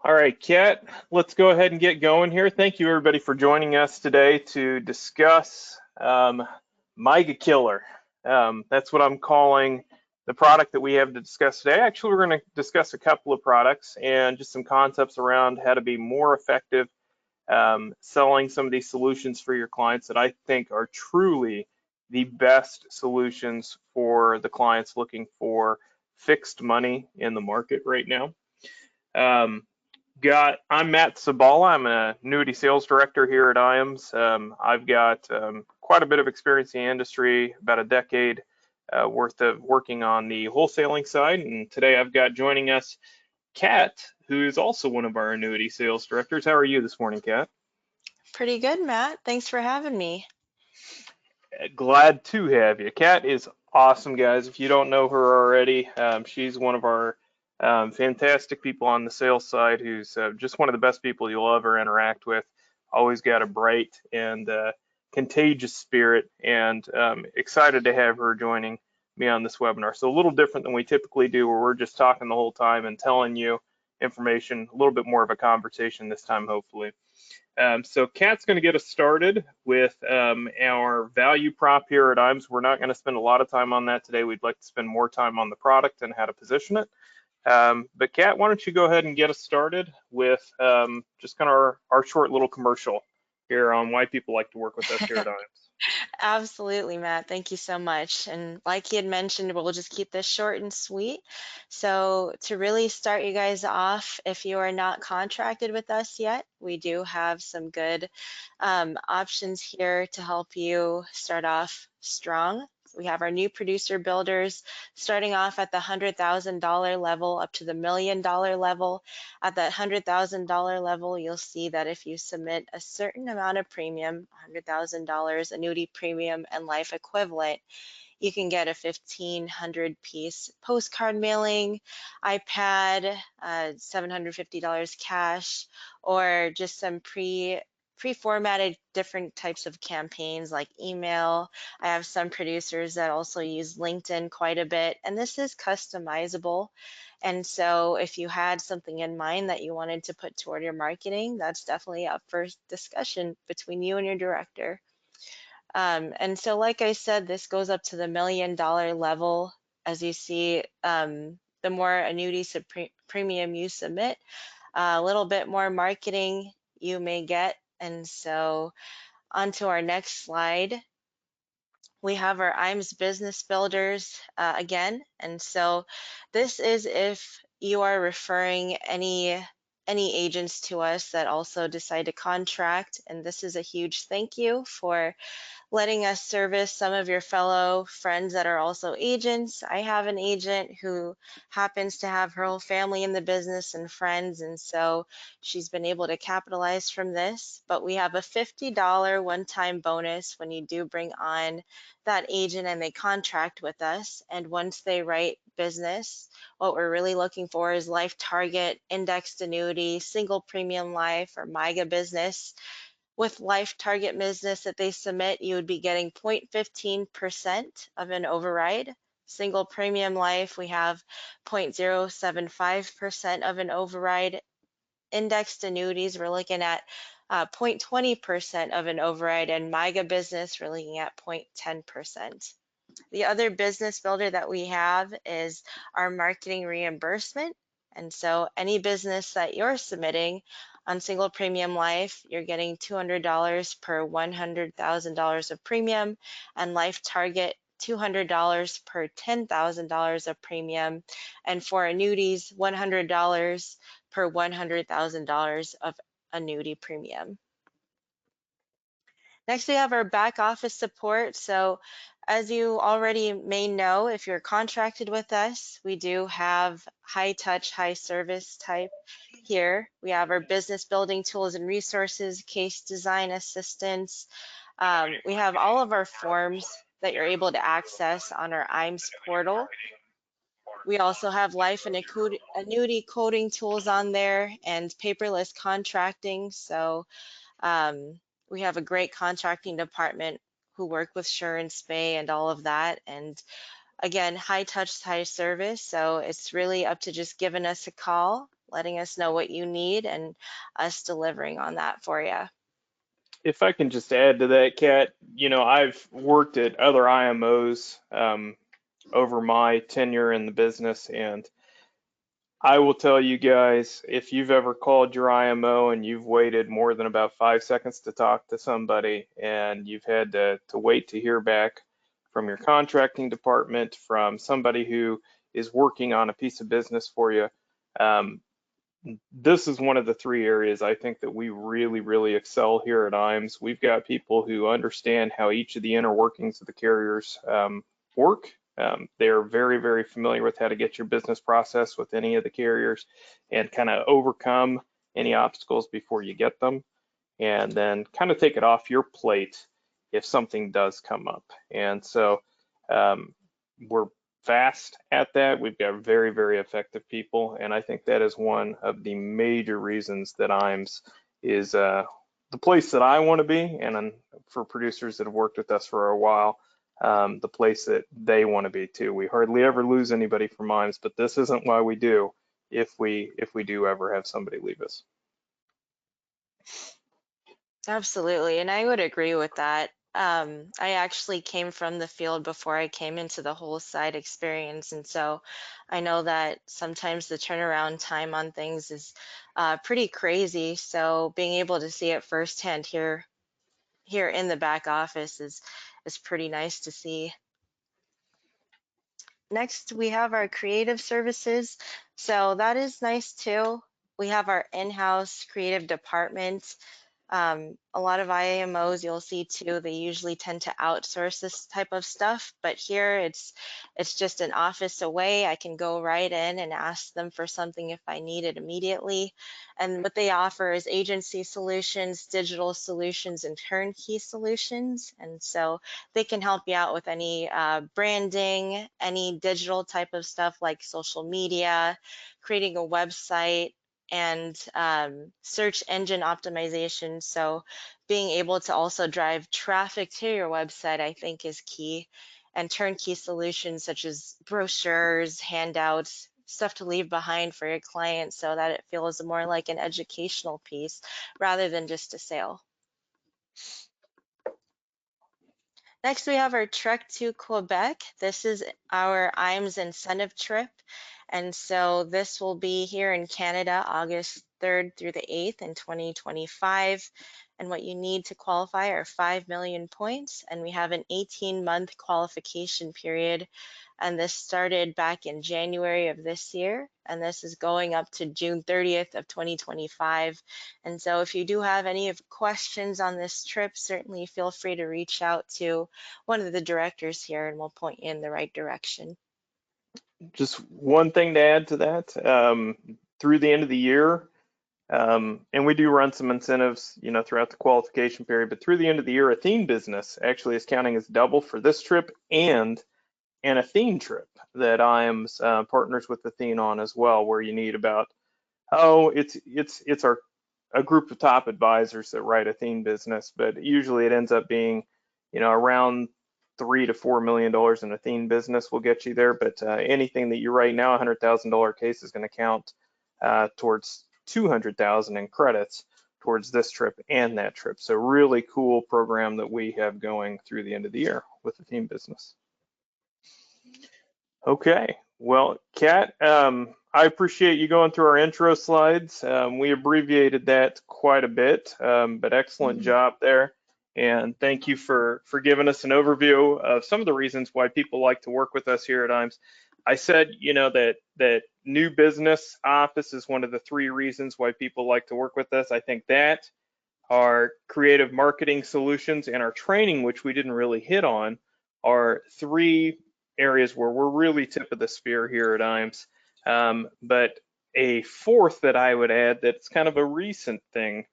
All right, Kat, let's go ahead and get going here. Thank you, everybody, for joining us today to discuss MYGA Killer. That's what I'm calling the product that we have to discuss today. Actually, we're going to discuss a couple of products and just some concepts around how to be more effective selling some of these solutions for your clients that I think are truly the best solutions for the clients looking for fixed money in the market right now. Um, I'm Matt Sabala. I'm an annuity sales director here at IAMS. I've got quite a bit of experience in the industry, about a decade worth of working on the wholesaling side. And today I've got joining us Kat, who is also one of our annuity sales directors. How are you this morning, Kat? Pretty good, Matt. Thanks for having me. Glad to have you. Kat is awesome, guys. If you don't know her already, she's one of our fantastic people on the sales side who's just one of the best people you'll ever interact with. Always got a bright and contagious spirit, and excited to have her joining me on this webinar. So a little different than we typically do, where we're just talking the whole time and telling you information, a little bit more of a conversation this time, hopefully. So Kat's going to get us started with our value prop here at IAMS. We're not going to spend a lot of time on that today. We'd like to spend more time on the product and how to position it. But Kat, why don't you go ahead and get us started with just kind of our short little commercial here on why people like to work with us here at IAMS. Absolutely, Matt. Thank you so much. And like he had mentioned, we'll just keep this short and sweet. So to really start you guys off, if you are not contracted with us yet, we do have some good options here to help you start off strong. We have our new producer builders starting off at the $100,000 level up to the $1 million level. At that $100,000 level, you'll see that if you submit a certain amount of premium, $100,000 annuity premium and life equivalent, you can get a 1,500 piece postcard mailing, iPad, $750 cash, or just some pre-formatted different types of campaigns like email. I have some producers that also use LinkedIn quite a bit, and this is customizable. And so if you had something in mind that you wanted to put toward your marketing, that's definitely up for discussion between you and your director. And so, like I said, this goes up to the $1 million level. As you see, the more annuity premium you submit, a little bit more marketing you may get. And so, on to our next slide, we have our IAMS Business Builders again. And so, this is if you are referring any agents to us that also decide to contract. And this is a huge thank you for letting us service some of your fellow friends that are also agents. I have an agent who happens to have her whole family in the business and friends, and so she's been able to capitalize from this. But we have a $50 one-time bonus when you do bring on that agent and they contract with us. And once they write business, what we're really looking for is life target, indexed annuity, single premium life, or MYGA business. With life target business that they submit, you would be getting 0.15% of an override. Single premium life, we have 0.075% of an override. Indexed annuities, we're looking at 0.20% of an override, and MYGA business, we're looking at 0.10%. The other business builder that we have is our marketing reimbursement. And so any business that you're submitting on single premium life, you're getting $200 per $100,000 of premium, and life target $200 per $10,000 of premium, and for annuities, $100 per $100,000 of annuity premium. Next, we have our back office support. So as you already may know, if you're contracted with us, we do have high touch, high service type here. We have our business building tools and resources, case design assistance. We have all of our forms that you're able to access on our IAMS portal. We also have life and annuity coding tools on there and paperless contracting. So we have a great contracting department who work with Sure and Spay and all of that. And again, high touch, high service. So it's really up to just giving us a call. letting us know what you need and us delivering on that for you. If I can just add to that, Kat, I've worked at other IMOs over my tenure in the business, and I will tell you guys, if you've ever called your IMO and you've waited more than about 5 seconds to talk to somebody, and you've had to wait to hear back from your contracting department, from somebody who is working on a piece of business for you, this is one of the three areas I think that we really, really excel here at IAMS. We've got people who understand how each of the inner workings of the carriers work. They're very, very familiar with how to get your business process with any of the carriers and kind of overcome any obstacles before you get them, and then kind of take it off your plate if something does come up. And so we're fast at that. We've got very, very effective people, and I think that is one of the major reasons that IAMS is the place that I want to be, and for producers that have worked with us for a while, the place that they want to be too. We hardly ever lose anybody from IAMS, but this isn't why we do if we do ever have somebody leave us. Absolutely, and I would agree with that. I actually came from the field before I came into the whole side experience, and so I know that sometimes the turnaround time on things is pretty crazy. So being able to see it firsthand here in the back office is pretty nice to see. Next, we have our creative services. So that is nice too. We have our in-house creative department. A lot of IMOs you'll see too, they usually tend to outsource this type of stuff, but here it's just an office away. I can go right in and ask them for something if I need it immediately. And what they offer is agency solutions, digital solutions, and turnkey solutions. And so they can help you out with any branding, any digital type of stuff like social media, creating a website, and search engine optimization. So being able to also drive traffic to your website, I think, is key. And turnkey solutions such as brochures, handouts, stuff to leave behind for your clients so that it feels more like an educational piece rather than just a sale. Next, we have our trek to Quebec. This is our IAMS incentive trip. And so this will be here in Canada, August 3rd through the 8th in 2025. And what you need to qualify are 5 million points. And we have an 18-month qualification period. And this started back in January of this year. And this is going up to June 30th of 2025. And so if you do have any questions on this trip, certainly feel free to reach out to one of the directors here and we'll point you in the right direction. Just one thing to add to that, through the end of the year, and we do run some incentives, throughout the qualification period, but through the end of the year, Athene business actually is counting as double for this trip and an Athene trip that IAMS partners with Athene on as well, where you need about, it's a group of top advisors that write Athene business, but usually it ends up being, around $3 to $4 million in Athene business will get you there. But anything that you write now, a $100,000 case is going to count towards 200,000 in credits towards this trip and that trip. So really cool program that we have going through the end of the year with Athene business. Okay, well, Kat, I appreciate you going through our intro slides. We abbreviated that quite a bit, but excellent job there. And thank you for giving us an overview of some of the reasons why people like to work with us here at IAMS. I said, that new business office is one of the three reasons why people like to work with us. I think that our creative marketing solutions and our training, which we didn't really hit on, are three areas where we're really tip of the spear here at IAMS. But a fourth that I would add that's kind of a recent thing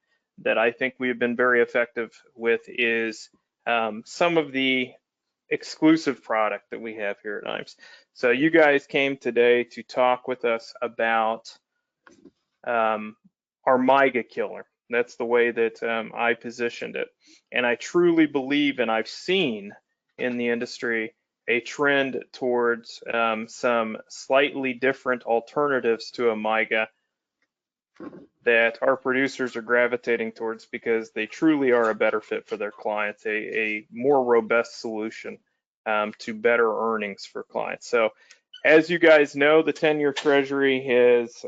that I think we have been very effective with is some of the exclusive product that we have here at IAMS. So you guys came today to talk with us about our MYGA Killer. That's the way that I positioned it. And I truly believe, and I've seen in the industry, a trend towards some slightly different alternatives to a MYGA that our producers are gravitating towards because they truly are a better fit for their clients, a more robust solution to better earnings for clients. So as you guys know, the 10-year Treasury has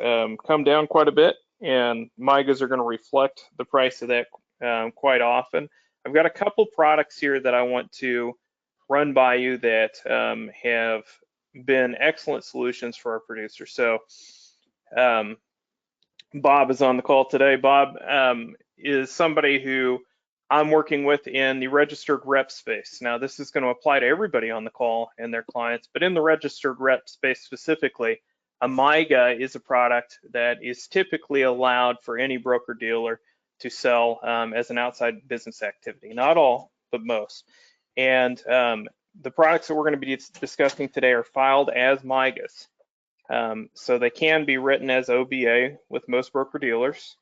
come down quite a bit, and MYGAs are going to reflect the price of that quite often. I've got a couple products here that I want to run by you that have been excellent solutions for our producers. So Bob is on the call today. Bob is somebody who I'm working with in the registered rep space. Now, this is going to apply to everybody on the call and their clients, but in the registered rep space specifically, a MYGA is a product that is typically allowed for any broker dealer to sell as an outside business activity. Not all, but most. And the products that we're going to be discussing today are filed as MYGAs. So they can be written as OBA with most broker dealers,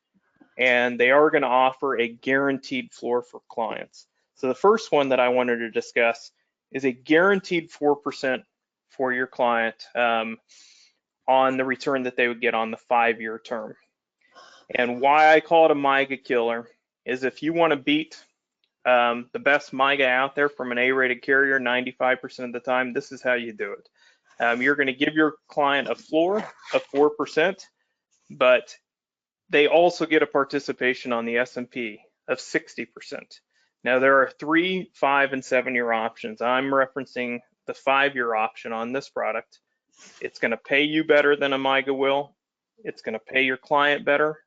and they are going to offer a guaranteed floor for clients. So the first one that I wanted to discuss is a guaranteed 4% for your client on the return that they would get on the 5-year term. And why I call it a MYGA killer is if you want to beat the best MYGA out there from an A-rated carrier 95% of the time, this is how you do it. You're going to give your client a floor of 4%, but they also get a participation on the S&P of 60%. Now, there are 3, 5, and 7-year options. I'm referencing the 5-year option on this product. It's going to pay you better than a MYGA will. It's going to pay your client better.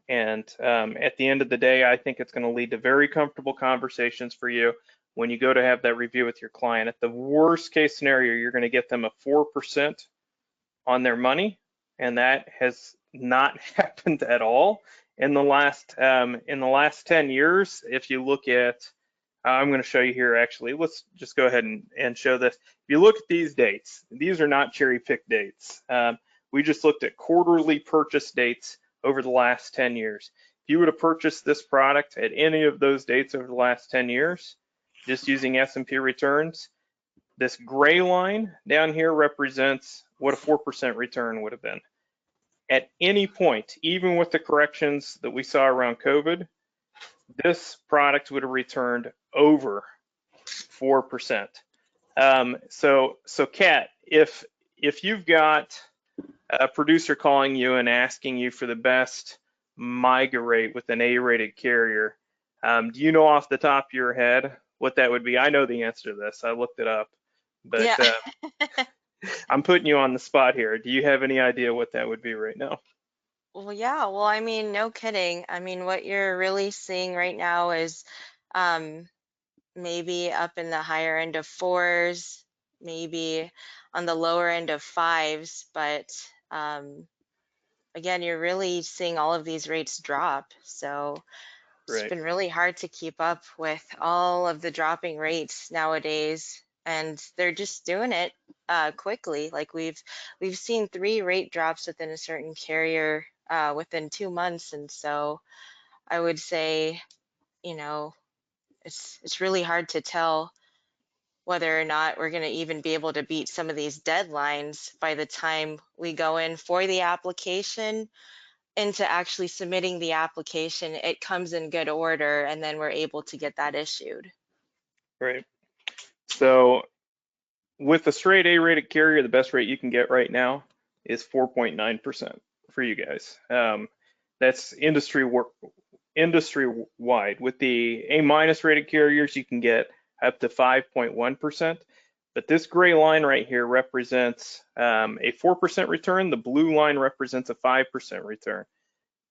And at the end of the day, I think it's going to lead to very comfortable conversations for you when you go to have that review with your client. At the worst case scenario, you're going to get them a 4% on their money, and that has not happened at all in the last 10 years. If you look at, I'm going to show you here actually. Let's just go ahead and show this. If you look at these dates, these are not cherry-picked dates. We just looked at quarterly purchase dates over the last 10 years. If you would have purchased this product at any of those dates over the last 10 years, just using S&P returns, this gray line down here represents what a 4% return would have been. At any point, even with the corrections that we saw around COVID, this product would have returned over 4%. So Kat, if you've got a producer calling you and asking you for the best MYGA rate with an A-rated carrier, do you know off the top of your head what that would be? I know the answer to this. I looked it up, but Yeah. I'm putting you on the spot here. Do you have any idea what that would be right now? Well, yeah. Well, I mean, no kidding. I mean, what you're really seeing right now is um, maybe up in the higher end of fours, maybe on the lower end of fives, but um, again, you're really seeing all of these rates drop. So it's Right, been really hard to keep up with all of the dropping rates nowadays, and they're just doing it quickly. Like we've seen 3 rate drops within a certain carrier within 2 months, and so I would say, you know, it's really hard to tell whether or not we're going to even be able to beat some of these deadlines by the time we go in for the application into actually submitting the application. It comes in good order, and then we're able to get that issued. right. So with a straight A-rated carrier, the best rate you can get right now is 4.9% for you guys. That's industry wide. With the A- rated carriers, you can get up to 5.1%. But this gray line right here represents a 4% return. The blue line represents a 5% return.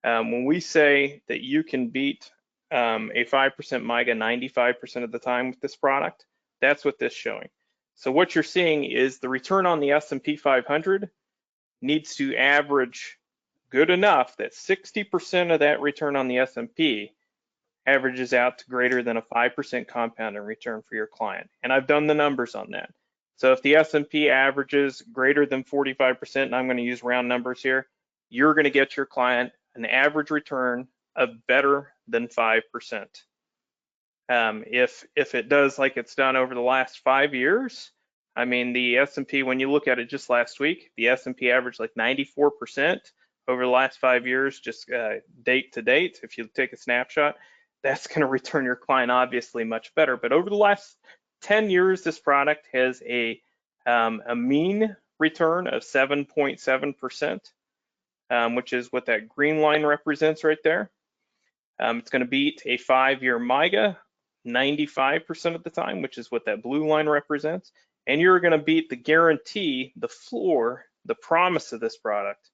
When we say that you can beat a 5% MYGA 95% of the time with this product, that's what this is showing. So what you're seeing is the return on the S&P 500 needs to average good enough that 60% of that return on the S&P averages out to greater than a 5% compounding return for your client. And I've done the numbers on that. So if the S&P averages greater than 45%, and I'm going to use round numbers here, you're going to get your client an average return of better than 5%. If it does like it's done over the last 5 years, I mean, the S&P, when you look at it just last week, the S&P averaged like 94% over the last 5 years, just date to date, if you take a snapshot, that's going to return your client obviously much better. But over the last 10 years, this product has a mean return of 7.7%, which is what that green line represents right there. It's going to beat a 5-year MYGA 95% of the time, which is what that blue line represents. And you're going to beat the guarantee, the floor, the promise of this product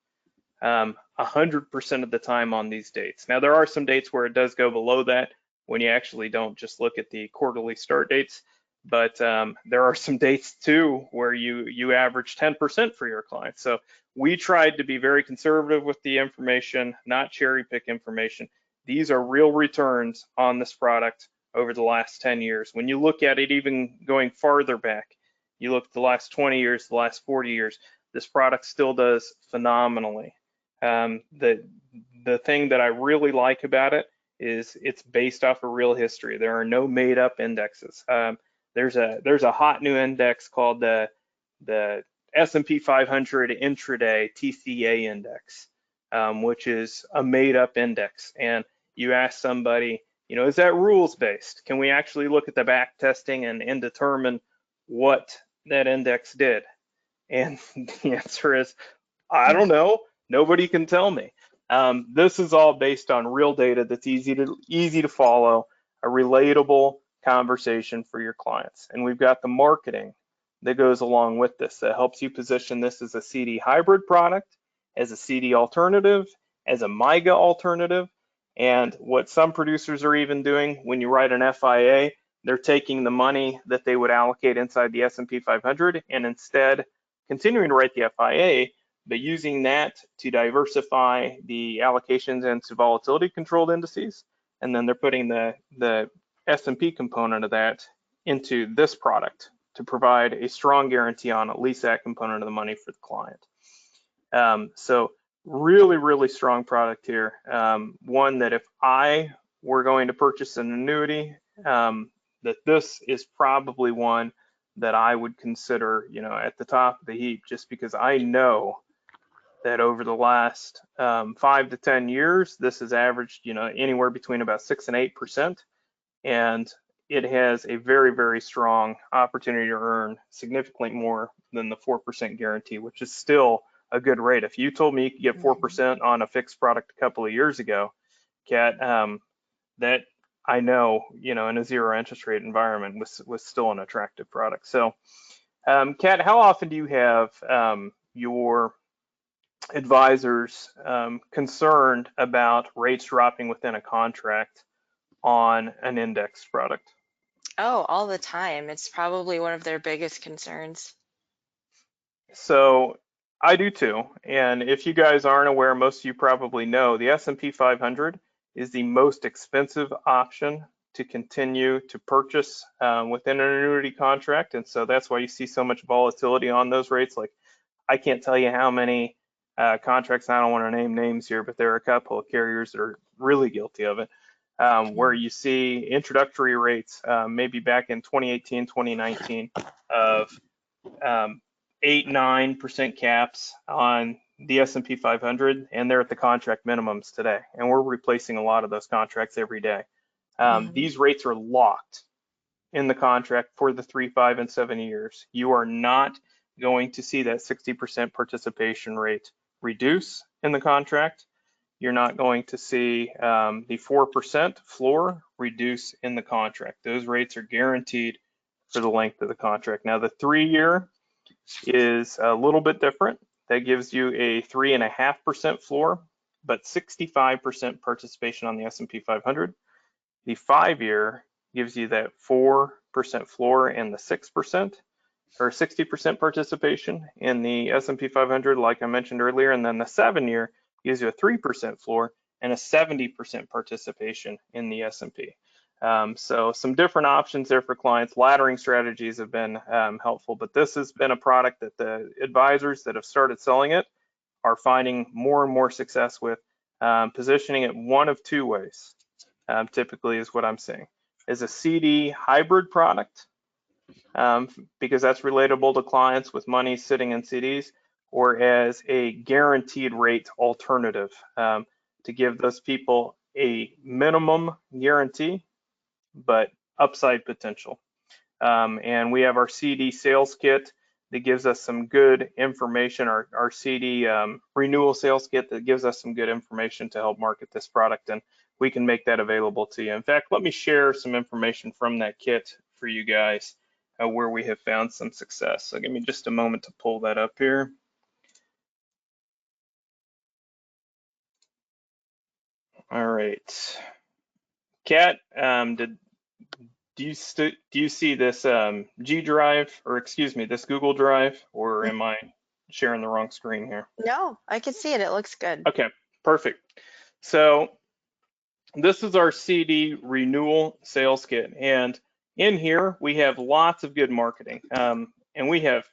100% of the time on these dates. Now, there are some dates where it does go below that when you actually don't just look at the quarterly start dates, but there are some dates too where you average 10% for your clients. So we tried to be very conservative with the information, not cherry pick information. These are real returns on this product over the last 10 years. When you look at it, even going farther back, you look at the last 20 years, the last 40 years, this product still does phenomenally. The thing that I really like about it is it's based off of real history. There are no made up indexes. There's a hot new index called the S&P 500 intraday TCA index, which is a made up index. And you ask somebody, is that rules based? Can we actually look at the back testing and determine what that index did? And the answer is, I don't know. Nobody can tell me. This is all based on real data that's easy to follow, a relatable conversation for your clients. And we've got the marketing that goes along with this that helps you position this as a CD hybrid product, as a CD alternative, as a MYGA alternative. And what some producers are even doing when you write an FIA, they're taking the money that they would allocate inside the S&P 500 and instead continuing to write the FIA, but using that to diversify the allocations into volatility controlled indices. And then they're putting the S&P component of that into this product to provide a strong guarantee on at least that component of the money for the client. So really, really strong product here. One that if I were going to purchase an annuity, that this is probably one that I would consider, at the top of the heap, just because I know that over the last 5 to 10 years, this has averaged, anywhere between about 6 and 8%, and it has a very, very strong opportunity to earn significantly more than the 4% guarantee, which is still a good rate. If you told me you could get 4% on a fixed product a couple of years ago, Kat, that I know, in a zero interest rate environment was still an attractive product. So, Kat, how often do you have your advisors concerned about rates dropping within a contract on an index product? Oh, all the time. It's probably one of their biggest concerns. So I do too. And if you guys aren't aware, most of you probably know the S&P 500 is the most expensive option to continue to purchase within an annuity contract. And so that's why you see so much volatility on those rates. Like, I can't tell you how many contracts, I don't want to name names here, but there are a couple of carriers that are really guilty of it, where you see introductory rates, maybe back in 2018, 2019, of 8-9% caps on the S&P 500, and they're at the contract minimums today. And we're replacing a lot of those contracts every day. These rates are locked in the contract for the 3, 5, and 7 years. You are not going to see that 60% participation rate reduce in the contract. You're not going to see the 4% floor reduce in the contract. Those rates are guaranteed for the length of the contract. Now, the 3-year is a little bit different. That gives you a 3.5% floor, but 65% participation on the S&P 500. The 5-year gives you that 4% floor and the 6% or 60% participation in the S&P 500, like I mentioned earlier, and then the 7-year gives you a 3% floor and a 70% participation in the S&P. So some different options there for clients. Laddering strategies have been helpful, but this has been a product that the advisors that have started selling it are finding more and more success with, positioning it one of two ways, typically is what I'm seeing, is a CD hybrid product, because that's relatable to clients with money sitting in CDs, or as a guaranteed rate alternative, to give those people a minimum guarantee, but upside potential. And we have our CD sales kit that gives us some good information, our CD renewal sales kit that gives us some good information to help market this product, and we can make that available to you. In fact, let me share some information from that kit for you guys where we have found some success. So give me just a moment to pull that up here. All right, Kat, do you see this G Drive, or excuse me, this Google Drive, or am I sharing the wrong screen here? No, I can see it. It looks good. Okay, perfect. So this is our CD renewal sales kit, and in here we have lots of good marketing, and we have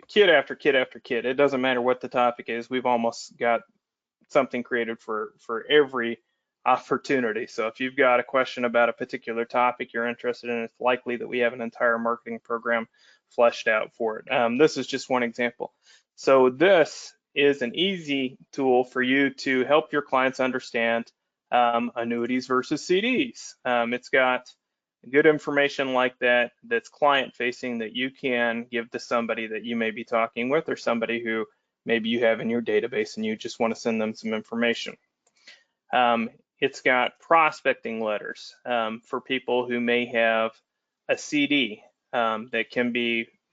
kit after kit after kit. It doesn't matter what the topic is. We've almost got something created for every opportunity. So if you've got a question about a particular topic you're interested in, it's likely that we have an entire marketing program fleshed out for it. This is just one example. So this is an easy tool for you to help your clients understand annuities versus CDs. It's got good information like that that's client facing that you can give to somebody that you may be talking with, or somebody who maybe you have in your database and you just want to send them some information. It's got prospecting letters for people who may have a CD that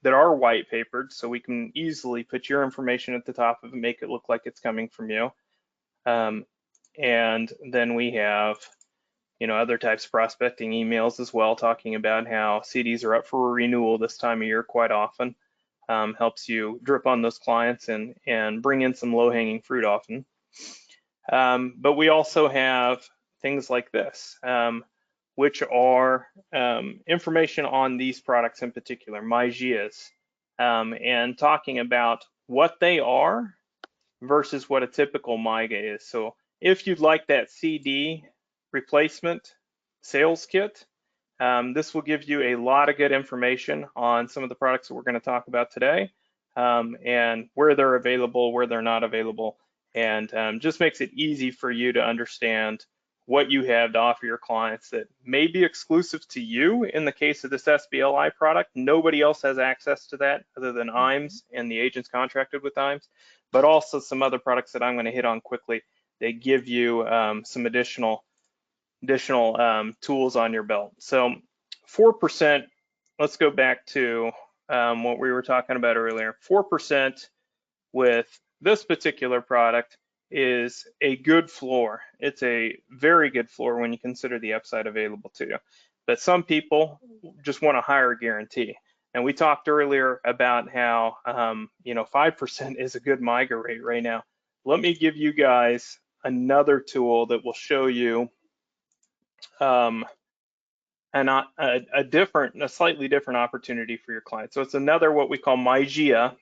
are white papered, so we can easily put your information at the top of it and make it look like it's coming from you. And then we have, other types of prospecting emails as well, talking about how CDs are up for renewal this time of year quite often. Helps you drip on those clients and bring in some low-hanging fruit often. But we also have things like this, which are information on these products in particular, MYGAs, and talking about what they are versus what a typical MYGA is. So if you'd like that CD replacement sales kit, this will give you a lot of good information on some of the products that we're going to talk about today, and where they're available, where they're not available, and just makes it easy for you to understand what you have to offer your clients that may be exclusive to you. In the case of this SBLI product, nobody else has access to that other than IMES and the agents contracted with IMES, but also some other products that I'm going to hit on quickly. They give you some additional tools on your belt. So 4%, let's go back to what we were talking about earlier. 4% with this particular product is a good floor. It's a very good floor when you consider the upside available to you. But some people just want a higher guarantee. And we talked earlier about how 5% is a good MYGA rate right now. Let me give you guys another tool that will show you a slightly different opportunity for your client. So it's another what we call MYGA.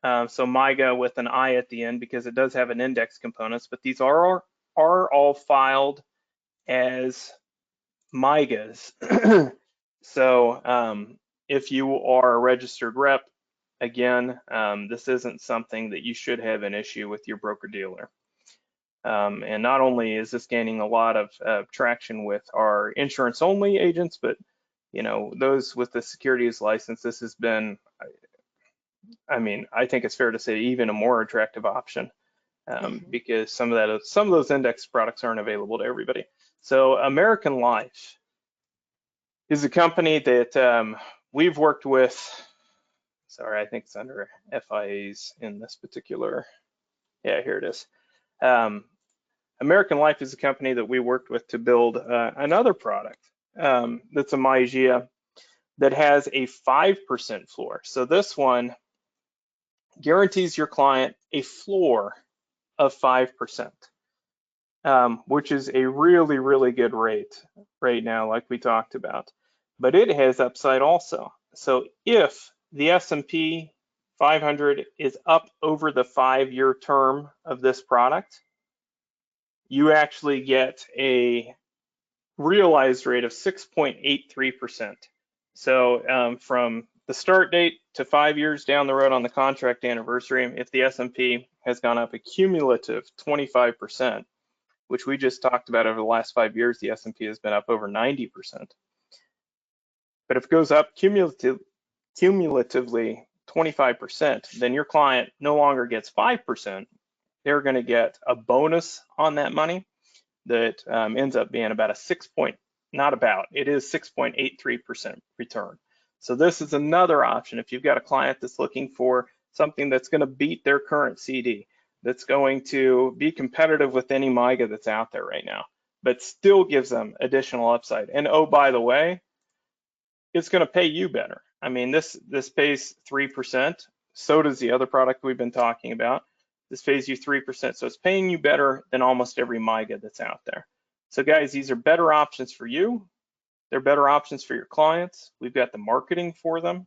So MYGA with an I at the end, because it does have an index components, but these are all filed as MYGAs. So if you are a registered rep, again, this isn't something that you should have an issue with your broker dealer. And not only is this gaining a lot of traction with our insurance only agents, but those with the securities license, this has been, I think it's fair to say, even a more attractive option, because some of those index products aren't available to everybody. So American Life is a company that we've worked with. Sorry, I think it's under FIAs in this particular. Yeah, here it is. American Life is a company that we worked with to build another product that's a MYGA that has a 5% floor. So this one guarantees your client a floor of 5%, which is a really, really good rate right now, like we talked about. But it has upside also. So if the S&P 500 is up over the 5-year term of this product, you actually get a realized rate of 6.83%. So from the start date to 5 years down the road on the contract anniversary, if the S&P has gone up a cumulative 25%, which we just talked about over the last 5 years, the S&P has been up over 90%. But if it goes up cumulatively 25%, then your client no longer gets 5%. They're going to get a bonus on that money that ends up being about a 6.83% return. So this is another option if you've got a client that's looking for something that's going to beat their current CD, that's going to be competitive with any MYGA that's out there right now, but still gives them additional upside. And oh, by the way, it's going to pay you better. I mean, this pays 3%. So does the other product we've been talking about. This pays you 3%. So it's paying you better than almost every MYGA that's out there. So guys, these are better options for you. They're better options for your clients. We've got the marketing for them.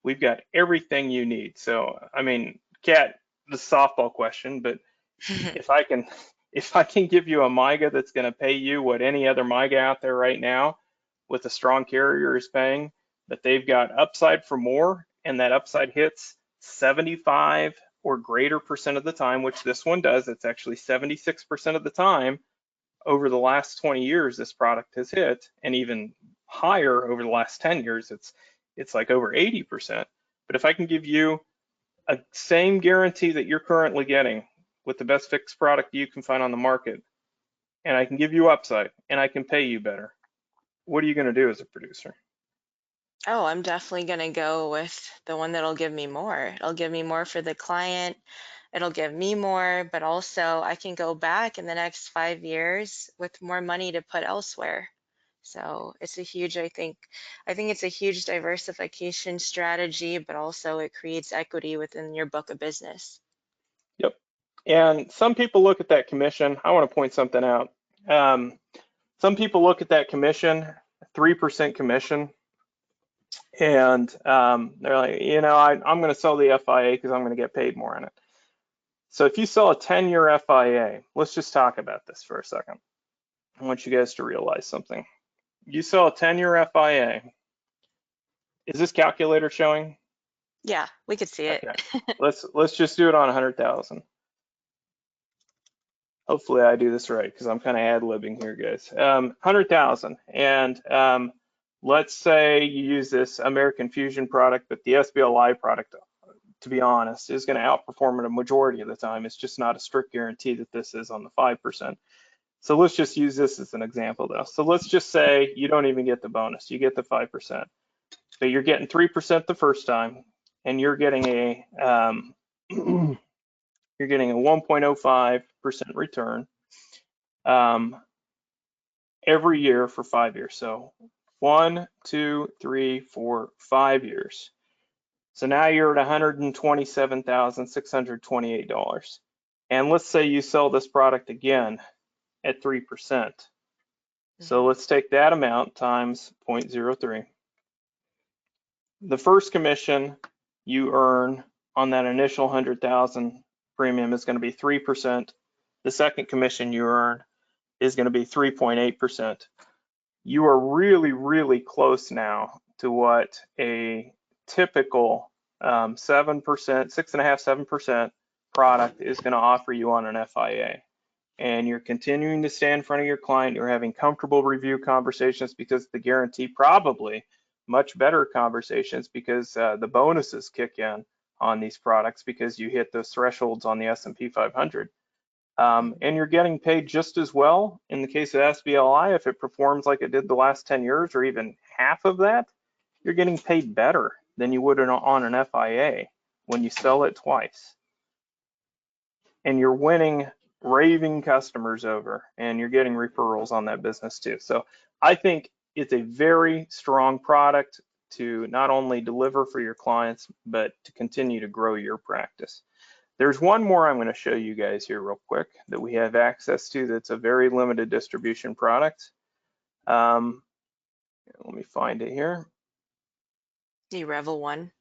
We've got everything you need. So, I mean, Kat, the softball question, but if I can give you a MYGA that's going to pay you what any other MYGA out there right now with a strong carrier is paying, that they've got upside for more, and that upside hits 75 or greater percent of the time, which this one does. It's actually 76% of the time over the last 20 years this product has hit, and even higher over the last 10 years. It's like over 80%. But if I can give you a same guarantee that you're currently getting with the best fixed product you can find on the market, and I can give you upside, and I can pay you better, what are you going to do as a producer? Oh, I'm definitely going to go with the one that'll give me more. It'll give me more for the client. It'll give me more, but also I can go back in the next 5 years with more money to put elsewhere. So it's a huge, I think it's a huge diversification strategy, but also it creates equity within your book of business. Yep. And some people look at that commission. I want to point something out. Some people look at that commission, 3% commission, and they're like, you know, I'm going to sell the FIA because I'm going to get paid more on it. So if you sell a 10-year FIA, let's just talk about this for a second. I want you guys to realize something. You sell a 10-year FIA. Is this calculator showing? Yeah, we could see it. Okay. Let's just do it on 100,000. Hopefully I do this right because I'm kind of ad-libbing here, guys. 100,000, and let's say you use this American Fusion product, but the SBLI product, to be honest, is going to outperform it a majority of the time. It's just not a strict guarantee that this is on the 5%. So let's just use this as an example though. So let's just say you don't even get the bonus, you get the 5%, but you're getting 3% the first time, and you're getting a you're getting a 1.05% return every year for 5 years. So 1, 2, 3, 4, 5 years. So now you're at $127,628. And let's say you sell this product again at 3%. So let's take that amount times 0.03. The first commission you earn on that initial 100,000 premium is going to be 3%. The second commission you earn is going to be 3.8%. You are really, really close now to what a typical 7%, 6.5%, 7% product is going to offer you on an FIA. And you're continuing to stay in front of your client. You're having comfortable review conversations because the guarantee, probably much better conversations because the bonuses kick in on these products because you hit those thresholds on the S&P 500. And you're getting paid just as well in the case of SBLI. If it performs like it did the last 10 years or even half of that, you're getting paid better than you would on an FIA when you sell it twice. And you're winning raving customers over, and you're getting referrals on that business too. So I think it's a very strong product to not only deliver for your clients, but to continue to grow your practice. There's one more I'm going to show you guys here real quick that we have access to that's a very limited distribution product. Let me find it here. The Revel one.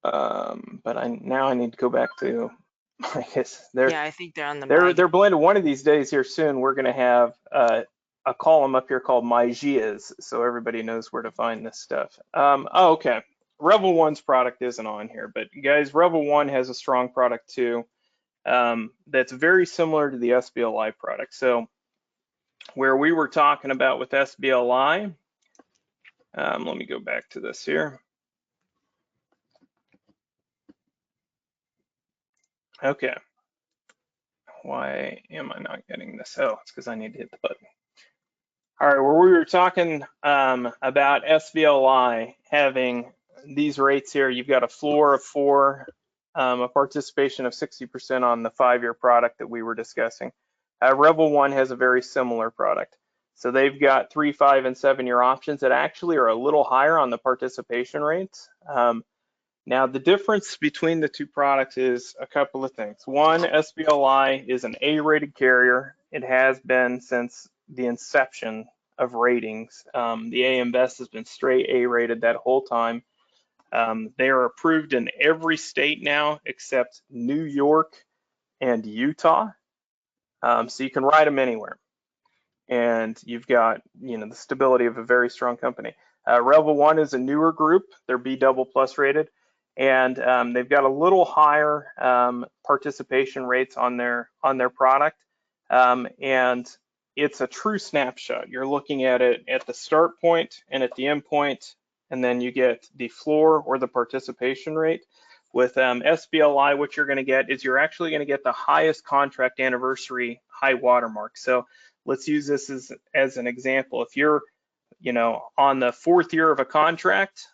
But now I need to go back to, I guess Yeah, I think they're on the MYGA. they're blended. One of these days here soon, we're going to have a a column up here called MYGAs, so everybody knows where to find this stuff. Oh, okay. Revel One's product isn't on here, but guys, Revel One has a strong product too. That's very similar to the SBLI product. So where we were talking about with SBLI, let me go back to this here. Okay. Why am I not getting this? Oh, it's because I need to hit the button. All right, where we were talking about SBLI having these rates here, you've got a floor of 4, a participation of 60% on the 5-year product that we were discussing. Revel One has a very similar product. So they've got 3, 5, and 7-year options that actually are a little higher on the participation rates. Now, the difference between the two products is a couple of things. One, SBLI is an A-rated carrier. It has been since the inception of ratings. The AM Best has been straight A-rated that whole time. They are approved in every state now except New York and Utah. So you can write them anywhere. And you've got, the stability of a very strong company. Revel One is a newer group. They're B double plus rated. And they've got a little higher participation rates on their product, and it's a true snapshot. You're looking at it at the start point and at the end point, and then you get the floor or the participation rate. With SBLI, what you're going to get is you're actually going to get the highest contract anniversary high watermark. So let's use this as an example. If you're on the 4th year of a contract,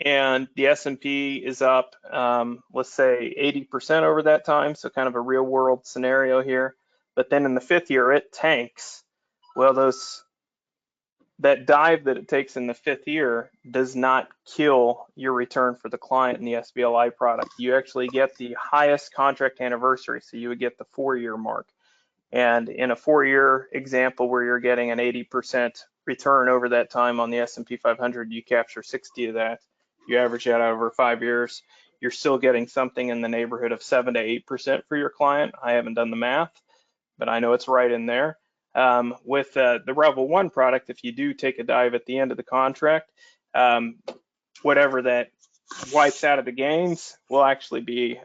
and the S&P is up, let's say 80% over that time, so kind of a real world scenario here. But then in the 5th year, it tanks. Well, that dive that it takes in the 5th year does not kill your return for the client in the SBLI product. You actually get the highest contract anniversary, so you would get the 4-year mark. And in a 4-year example where you're getting an 80% return over that time on the S&P 500, you capture 60 of that. You average that out over 5 years, you're still getting something in the neighborhood of 7 to 8% for your client. I haven't done the math, but I know it's right in there. With the Revel One product, if you do take a dive at the end of the contract, whatever that wipes out of the gains will actually be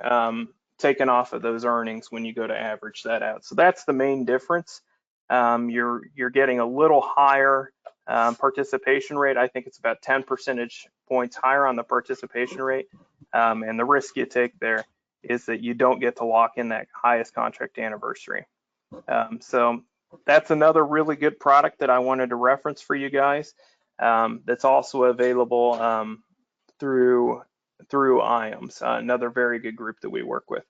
taken off of those earnings when you go to average that out. So that's the main difference. You're getting a little higher participation rate. I think it's about 10 percentage points higher on the participation rate. And the risk you take there is that you don't get to lock in that highest contract anniversary. So that's another really good product that I wanted to reference for you guys. That's also available through IAMS, another very good group that we work with.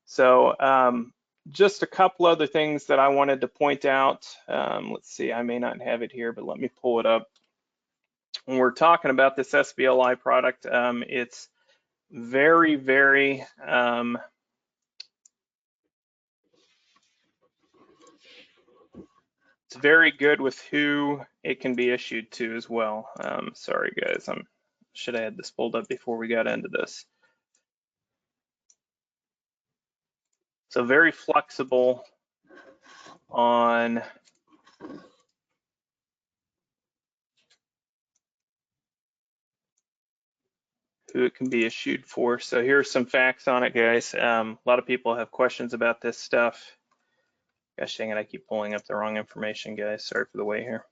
So just a couple other things that I wanted to point out. Let's see, I may not have it here, but let me pull it up. When we're talking about this SBLI product, it's very, very it's very good with who it can be issued to as well. Sorry guys, should have had this pulled up before we got into this. So very flexible on who it can be issued for. So here's some facts on it, guys. A lot of people have questions about this stuff. Gosh dang it, I keep pulling up the wrong information, guys. Sorry for the wait here.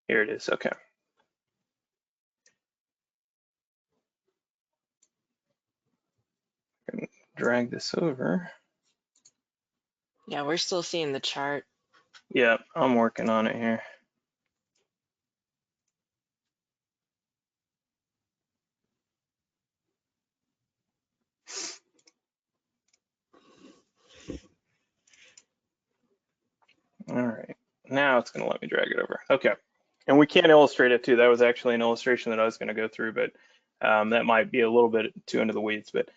Here it is, okay. I can drag this over. Yeah, we're still seeing the chart. Yeah, I'm working on it here. All right, now it's gonna let me drag it over. Okay, and we can illustrate it too. That was actually an illustration that I was gonna go through, but that might be a little bit too into the weeds. But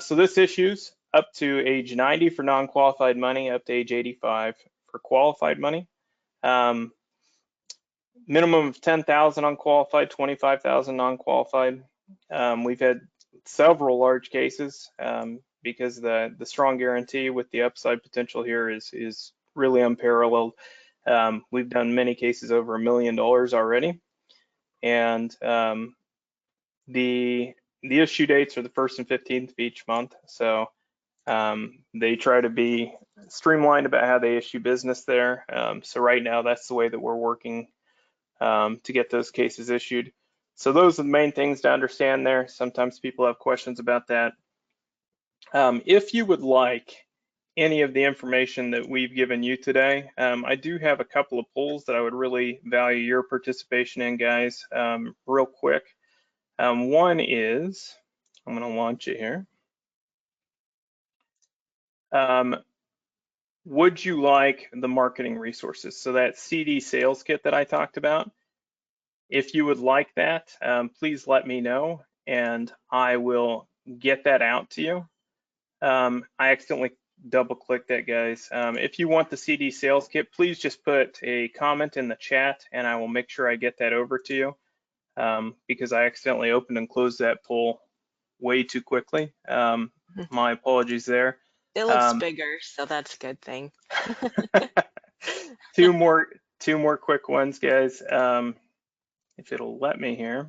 so this issues up to age 90 for non-qualified money, up to age 85 for qualified money. Minimum of 10,000 unqualified, 25,000 non-qualified. We've had several large cases because the strong guarantee with the upside potential here is really unparalleled. We've done many cases over $1 million already, and the issue dates are the 1st and 15th of each month. So they try to be streamlined about how they issue business there. So right now, that's the way that we're working to get those cases issued. So those are the main things to understand there. Sometimes people have questions about that. If you would like any of the information that we've given you today, I do have a couple of polls that I would really value your participation in, guys, real quick. One is, I'm going to launch it here. Would you like the marketing resources? So that CD sales kit that I talked about, if you would like that, please let me know and I will get that out to you. I accidentally double clicked that, guys. If you want the CD sales kit, please just put a comment in the chat and I will make sure I get that over to you, because I accidentally opened and closed that poll way too quickly. My apologies there. It looks bigger, so that's a good thing. Two more quick ones, guys. If it'll let me here.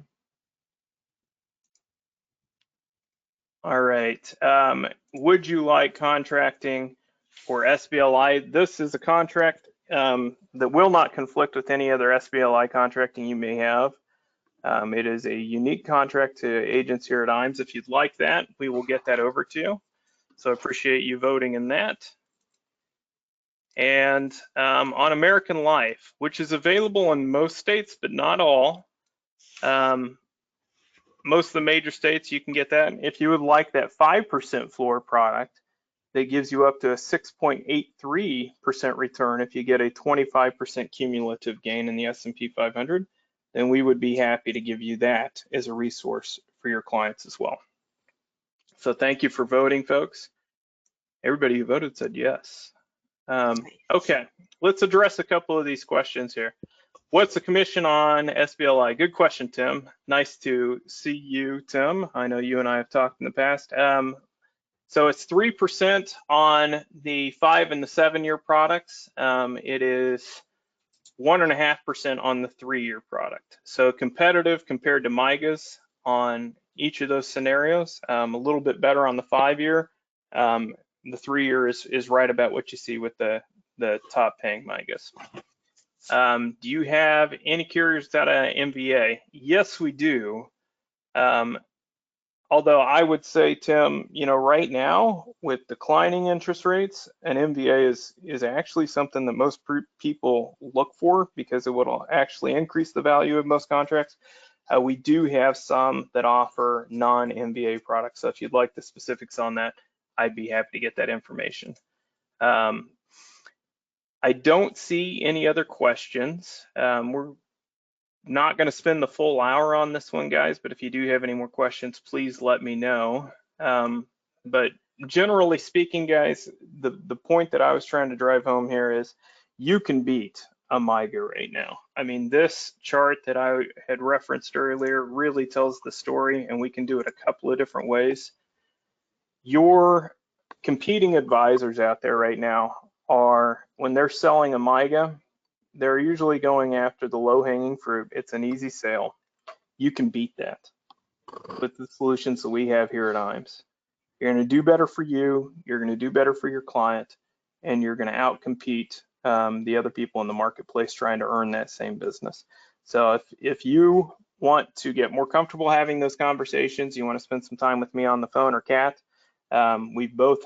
All right. Would you like contracting for SBLI? This is a contract that will not conflict with any other SBLI contracting you may have. It is a unique contract to agents here at IMES. If you'd like that, we will get that over to you. So I appreciate you voting in that. And on American Life, which is available in most states, but not all. Most of the major states, you can get that. If you would like that 5% floor product that gives you up to a 6.83% return if you get a 25% cumulative gain in the S&P 500, then we would be happy to give you that as a resource for your clients as well. So thank you for voting, folks. Everybody who voted said yes. Okay, let's address a couple of these questions here. What's the commission on SBLI? Good question, Tim. Nice to see you, Tim. I know you and I have talked in the past. So it's 3% on the 5 and the 7-year products. It is 1.5% on the 3-year product. So competitive compared to MYGAs on each of those scenarios. A little bit better on the 5-year. The 3-year is right about what you see with the top paying MYGAs. Do you have any carriers that are MVA? Yes, we do. Although I would say, Tim, right now with declining interest rates, an MVA is actually something that most people look for because it will actually increase the value of most contracts. We do have some that offer non-MVA products. So if you'd like the specifics on that, I'd be happy to get that information. I don't see any other questions. We're not going to spend the full hour on this one, guys, but if you do have any more questions, please let me know. But generally speaking, guys, the point that I was trying to drive home here is you can beat a MYGA right now. I mean, this chart that I had referenced earlier really tells the story, and we can do it a couple of different ways. Your competing advisors out there right now are, when they're selling a MYGA, they're usually going after the low-hanging fruit. It's an easy sale. You can beat that with the solutions that we have here at IMES. You're going to do better for you, you're going to do better for your client, and you're going to outcompete the other people in the marketplace trying to earn that same business. So if you want to get more comfortable having those conversations, you want to spend some time with me on the phone or Kat, we've both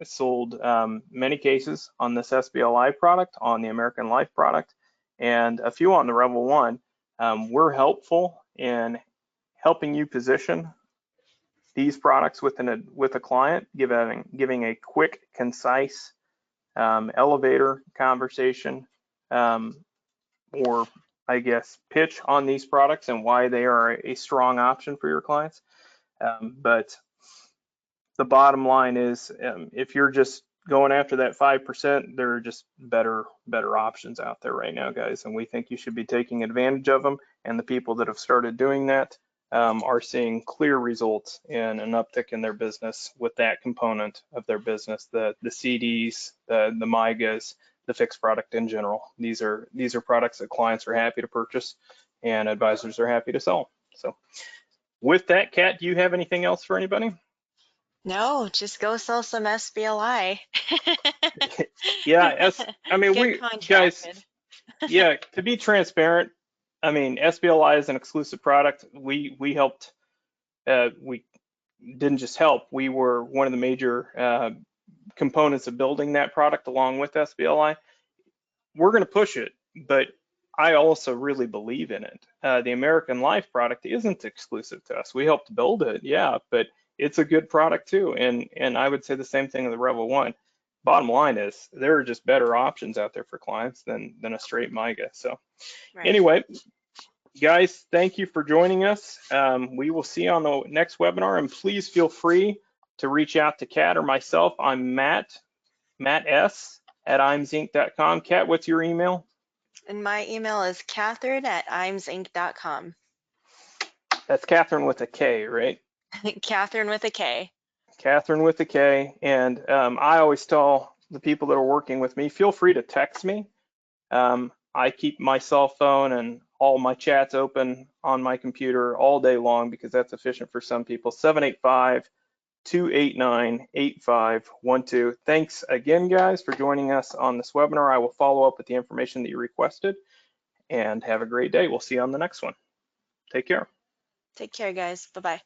sold many cases on this SBLI product, on the American Life product, and a few on the Rebel One. We're helpful in helping you position these products with a client, giving a quick, concise elevator conversation, or I guess pitch on these products and why they are a strong option for your clients. But the bottom line is, if you're just going after that 5%, there are just better options out there right now, guys, and we think you should be taking advantage of them. And the people that have started doing that are seeing clear results in an uptick in their business with that component of their business, the CDs, the MYGAs, the fixed product in general. These are products that clients are happy to purchase and advisors are happy to sell. So with that, Kat, do you have anything else for anybody? No, just go sell some SBLI. Yeah, I mean, Get we guys, contracted. yeah, to be transparent, I mean, SBLI is an exclusive product. We helped, we didn't just help, we were one of the major components of building that product along with SBLI. We're going to push it, but I also really believe in it. The American Life product isn't exclusive to us. We helped build it, yeah, but it's a good product too. And I would say the same thing of the Revel One. Bottom line is there are just better options out there for clients than a straight MYGA. So Right. anyway, guys, thank you for joining us. We will see you on the next webinar, and please feel free to reach out to Kat or myself. I'm Matt S at imsinc.com. Kat, what's your email? And my email is Catherine@imesinc.com. That's Catherine with a K, right? Catherine with a K. Catherine with a K. And I always tell the people that are working with me, feel free to text me. I keep my cell phone and all my chats open on my computer all day long because that's efficient for some people. 785-289-8512. Thanks again, guys, for joining us on this webinar. I will follow up with the information that you requested, and have a great day. We'll see you on the next one. Take care. Take care, guys. Bye-bye.